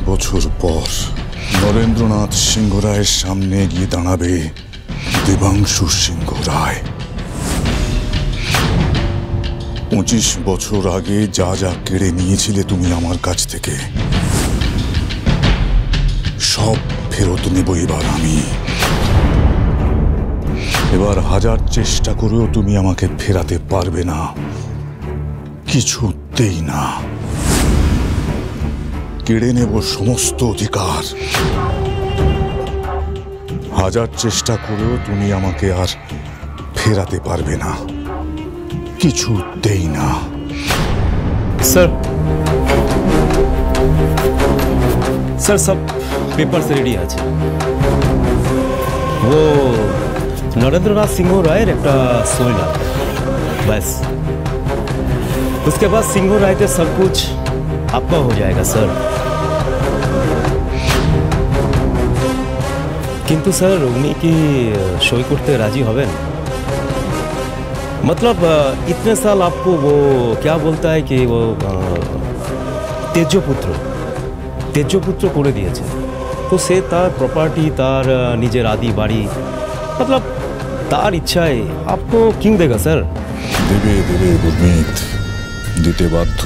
বছর পর নরেন্দ্রনাথ সিংহ রায়ের সামনে গিয়ে দাঁড়াবে দেবাংশু সিংহ রায়। 25 বছর আগে যা যা কেড়ে নিয়েছিলে তুমি আমার কাছ থেকে, সব ফেরত নেব এবার আমি। এবার হাজার চেষ্টা করেও তুমি আমাকে ফেরাতে পারবে না, কিছুতেই না। কেড়ে নেব সমস্ত অধিকার। হাজার চেষ্টা করেও তুমি আমাকে আর ফেরাতে পারবে না, কিছুতেই না। सर सर सब पेपर्स रेडी আছে। वो नरेंद्रनाथ सिंह राय एक सोइला बस, उसके बाद सिंह राय के सब कुछ आपका हो जाएगा सर। किंतु सर उन्हीं की सही करते राजी हবেন? मतलब इतने साल आपको वो क्या बोलता है कि वो तेजपुत्र করে দিয়েছে, তো সে তার প্রপার্টি, তার নিজের আদি বাড়ি, मतलब তার ইচ্ছায় आपको क्यों देगा सर? দেবে দেবে গুরমিত, দিতে বাধ্য।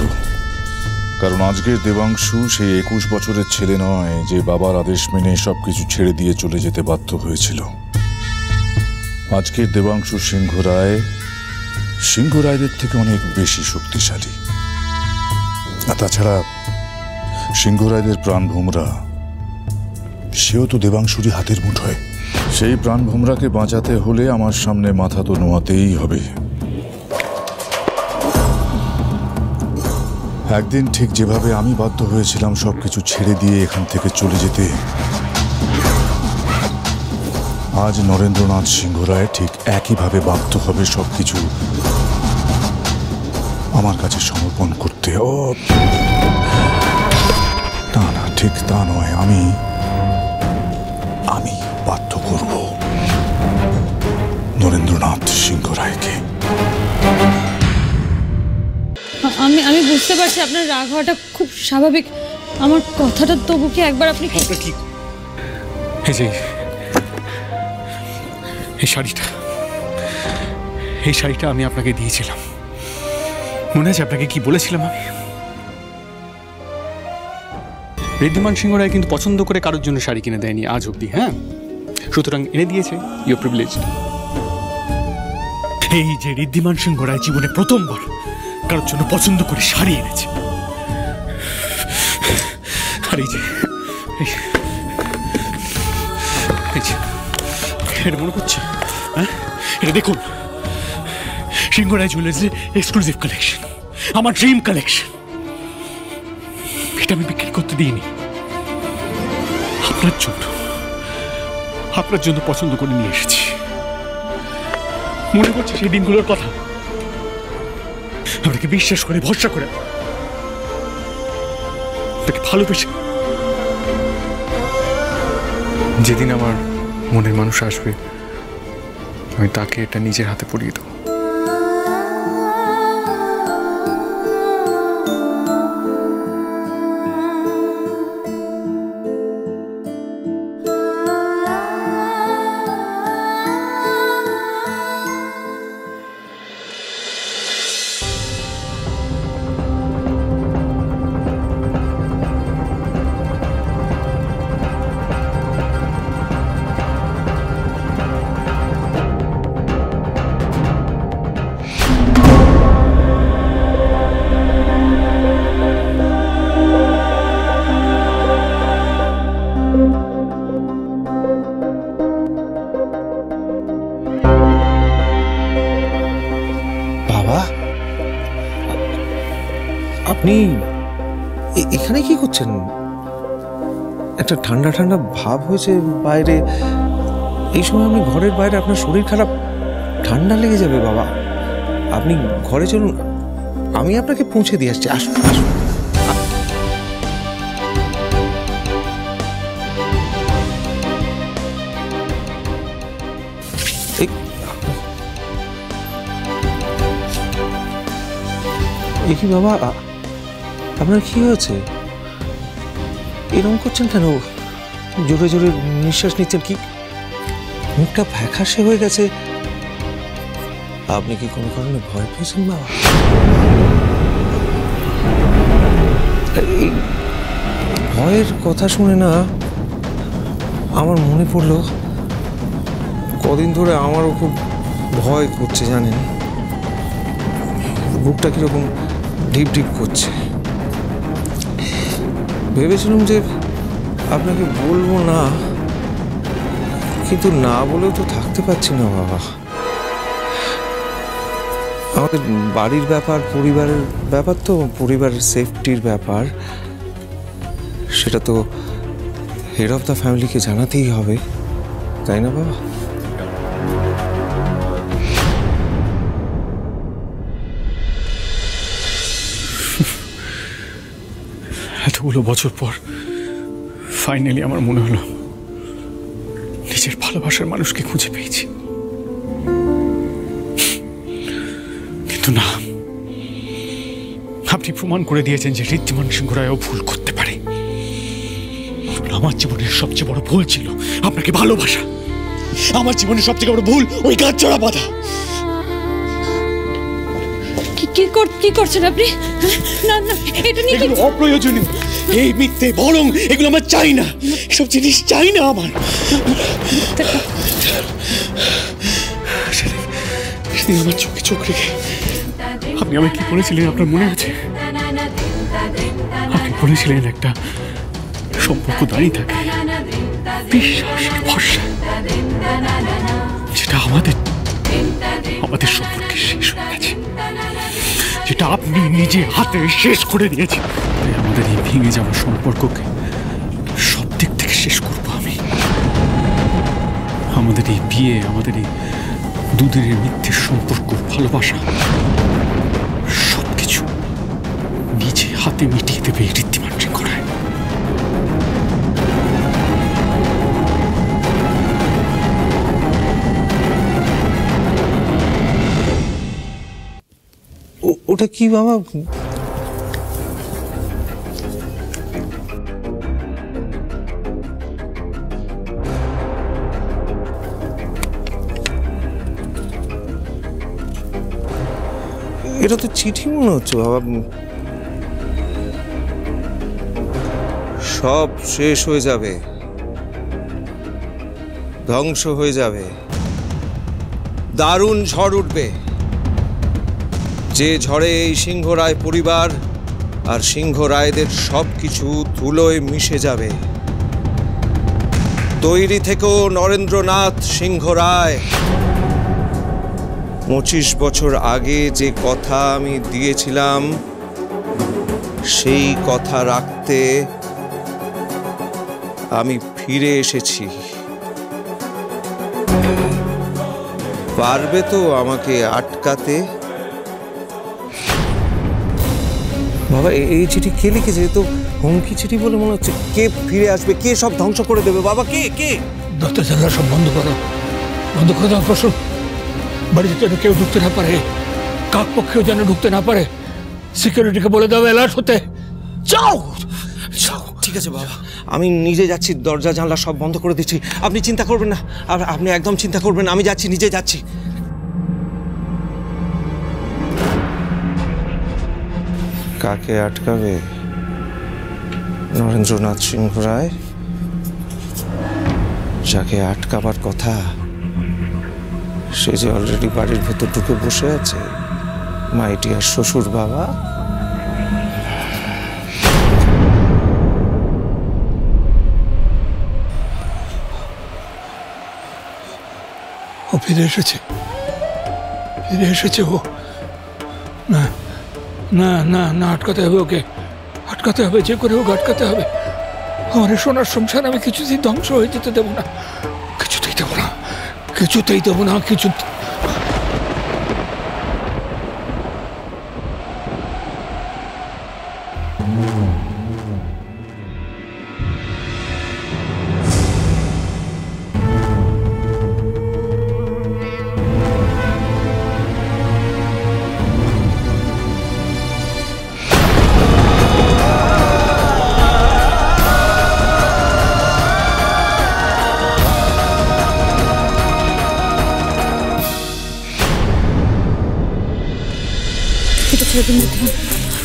কারণ আজকের দেবাংশু সেই 21 বছরের ছেলে নয় যে বাবার আদেশ মেনে সবকিছু ছেড়ে দিয়ে চলে যেতে বাধ্য হয়েছিল। আজকের দেবাংশু সিংহ রায়দের থেকে অনেক বেশি শক্তিশালী। আর তাছাড়া সিংহ রায়দের প্রাণভোমরা, সেও তো দেবাংশুরই হাতের মুঠোয়। সেই প্রাণভোমরাকে বাঁচাতে হলে আমার সামনে মাথা তো নোয়াতেই হবে। একদিন ঠিক যেভাবে আমি বাধ্য হয়েছিলাম সবকিছু ছেড়ে দিয়ে এখান থেকে চলে যেতে, আজ নরেন্দ্রনাথ সিংহ রায় ঠিক একইভাবে বাধ্য হবে সবকিছু আমার কাছে সমর্পণ করতে। ও না না, ঠিক তা নয়। আমি বাধ্য করব নরেন্দ্রনাথ সিংহ রায়কে। আমি বুঝতে পারছি আপনার রাগ হওয়াটা খুব স্বাভাবিক। আমার কথাটা তবু কি একবার আপনি কি এই শাড়িটা আমি আপনাকে দিয়েছিলাম, মনে আছে আপনাকে কি বলেছিলাম আমি? ঋদ্ধিমান সিংহ রায় কিন্তু পছন্দ করে কারোর জন্য শাড়ি কিনে দেয়নি আজ অব্দি। হ্যাঁ, সুতরাং এনে দিয়েছে, ইউ প্রিভিলেজড। এই যে ঋদ্ধিমান সিংহ রায় জীবনে প্রথমবার কারোর জন্য পছন্দ করে শাড়ি এনেছে। আর এই যে এটা মনে করছে, হ্যাঁ, এটা দেখুন, সিংহ রায় জুয়েলার্সের এক্সক্লুসিভ কালেকশন, আমার ড্রিম কালেকশন। এটা আমি বিক্রি করতে দিইনি, আপনার জন্য পছন্দ করে নিয়ে এসেছি। মনে করছে সেই দিনগুলোর কথা, আপনাকে বিশ্বাস করে, ভরসা করে, আপনাকে ভালোবেসে। যেদিন আমার মনের মানুষ আসবে, আমি তাকে এটা নিজের হাতে পরিয়ে দেবো। আপনি এখানে কি করছেন? একটা ঠান্ডা ঠান্ডা ভাব হয়েছে বাইরে, এই সময় আপনি ঘরের বাইরে, আপনার শরীর খারাপ, ঠান্ডা লেগে যাবে বাবা। আপনি ঘরে চলুন, আমি আপনাকে পৌঁছে দিয়ে আসছি। আসুন আসুন। কি বাবা, আপনার কি হয়েছে? এরকম করছেন কেন? জোরে জোরে নিঃশ্বাস নিচ্ছেন, কি মুখটা ফ্যাকাশে হয়ে গেছে। আপনি কি কোনো কারণে ভয় পেয়েছেন বাবা? এই ভয়ের কথা শুনে না আমার মনে পড়লো, কদিন ধরে আমারও খুব ভয় করছে জানেন। বুকটা কিরকম ঢিপ ঢিপ করছে। ভেবেছিলাম যে আপনাকে বলবো না, কিন্তু না বলেও তো থাকতে পারছি না বাবা। আমাদের বাড়ির ব্যাপার, পরিবারের ব্যাপার, তো পরিবারের সেফটির ব্যাপার, সেটা তো হেড অফ দ্য ফ্যামিলিকে জানাতেই হবে, তাই না বাবা? এতগুলো বছর পর ফাইনালি আমার মনে হলো নিজের ভালোবাসার মানুষকে খুঁজে পেয়েছি। কিন্তু না, আপনি প্রমাণ করে দিয়েছেন যে ঋদ্ধিমান সিংহ রায়ও ভুল করতে পারে। আমার জীবনের সবচেয়ে বড় ভুল ছিল আপনাকে ভালোবাসা। আমার জীবনের সবচেয়ে বড় ভুল ওই গাছ চড়া বাঁধা। কি করছেন আপনি? না না, এটা নিয়ে এগুলো অপ্রয়োজনীয়, এই মিথ্যে, বরং এগুলো আমার চাই না, এসব জিনিস চাই না আমার। সেদিন আমার চোখে চোখ রেখে আপনি আমায় কি বলেছিলেন আপনার মনে আছে? আপনি বলেছিলেন একটা সম্পর্ক দাঁড়িয়ে থাকে বিশ্বাস আর ভরসা, যেটা আমাদের সম্পর্কে শেষ হয়ে গেছে, যেটা আপনি নিজে হাতে শেষ করে দিয়েছেন। তাই আমাদের এই ভেঙে যাওয়া সম্পর্ককে সব দিক থেকে শেষ করবো আমি। আমাদের এই বিয়ে, আমাদের এই দুদিনের মিথ্যের সম্পর্ক, ভালোবাসা, সবকিছু নিজে হাতে মিটিয়ে দেবে ঋদ্ধিমান সিংহ রায়। ওটা কি বাবা? এটা তো চিঠি মনে হচ্ছে বাবা। সব শেষ হয়ে যাবে, ধ্বংস হয়ে যাবে, দারুণ ঝড় উঠবে, যে ঝড়ে এই সিংহ রায় পরিবার আর সিংহ রায়দের সবকিছু ধুলোয় মিশে যাবে। তৈরি থেকেও নরেন্দ্রনাথ সিংহ রায়। 25 বছর আগে যে কথা আমি দিয়েছিলাম, সেই কথা রাখতে আমি ফিরে এসেছি। পারবে তো আমাকে আটকাতে? বাবা, এই চিঠি কে লিখেছে? তো হুমকি চিঠি বলে মনে হচ্ছে। কে ফিরে আসবে? কে সব ধ্বংস করে দেবে বাবা? কে? দরজা জানলা সব বন্ধ করো, বন্ধ করে দাও প্রসূন। বাড়িতে যেন কেউ ঢুকতে না পারে, কাক পক্ষেও যেন ঢুকতে না পারে। সিকিউরিটিকে বলে দাও অ্যালার্ট হতে। যাও। ঠিক আছে বাবা, আমি নিজে যাচ্ছি, দরজা জানলা সব বন্ধ করে দিচ্ছি। আপনি চিন্তা করবেন না, আপনি একদম চিন্তা করবেন না। আমি যাচ্ছি, নিজে যাচ্ছি। কাকে আটকাবে নরেন্দ্রনাথ সিংহ রায়? যাকে আটকাবার কথা সে যে অলরেডি বাড়ির ভেতর ঢুকে বসে আছে, মাই ডিয়ার শ্বশুর বাবা। ও ফিরে এসেছে ও। না না না না, আটকাতে হবে ওকে, আটকাতে হবে, যে করে হোক আটকাতে হবে। আমার সোনার সংসার আমি কিছুতেই ধ্বংস হয়ে যেতে দেবো না, কিছুতেই দেবো না, কিছুতেই দেবো না, কিছু। ছেড়ে দিন ঋদ্ধিমান,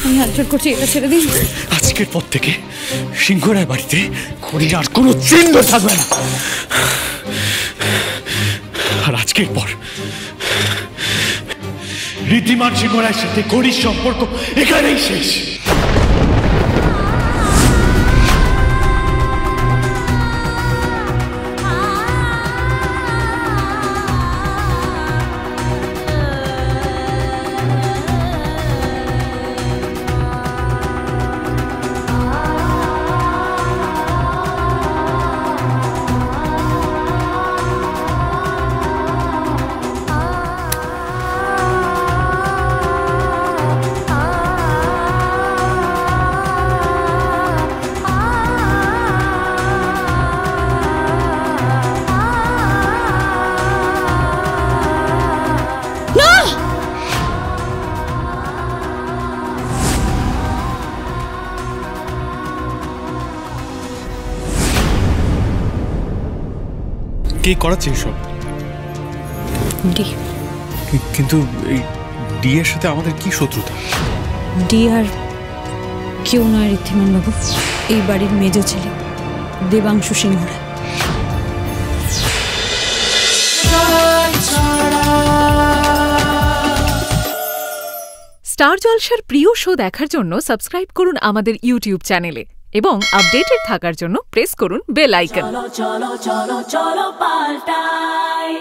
আমি হাত জোড় করছি, এটা ছেড়ে দিন। আজকের পর থেকে সিংহরায় বাড়িতে খড়ির আর কোনো চিহ্ন থাকবে না। আর আজকের পর ঋদ্ধিমান সিংহরায়ের সাথে খড়ির সম্পর্ক এখানেই শেষ। কে করাচ্ছে এইসব? কিন্তু এই ডি এর সাথে আমাদের কি শত্রুতা? ডি আর কেউ নয় ঋদ্ধিমান বাবু, এই বাড়ির মেজ ছেলে দেবাংশু সিংহ রায়। স্টার জলসার প্রিয় শো দেখার জন্য সাবস্ক্রাইব করুন আমাদের ইউটিউব চ্যানেলে এবং আপডেটেড থাকার জন্য প্রেস করুন বেল আইকন। চলো চলো চলো চলো পাল্টাই।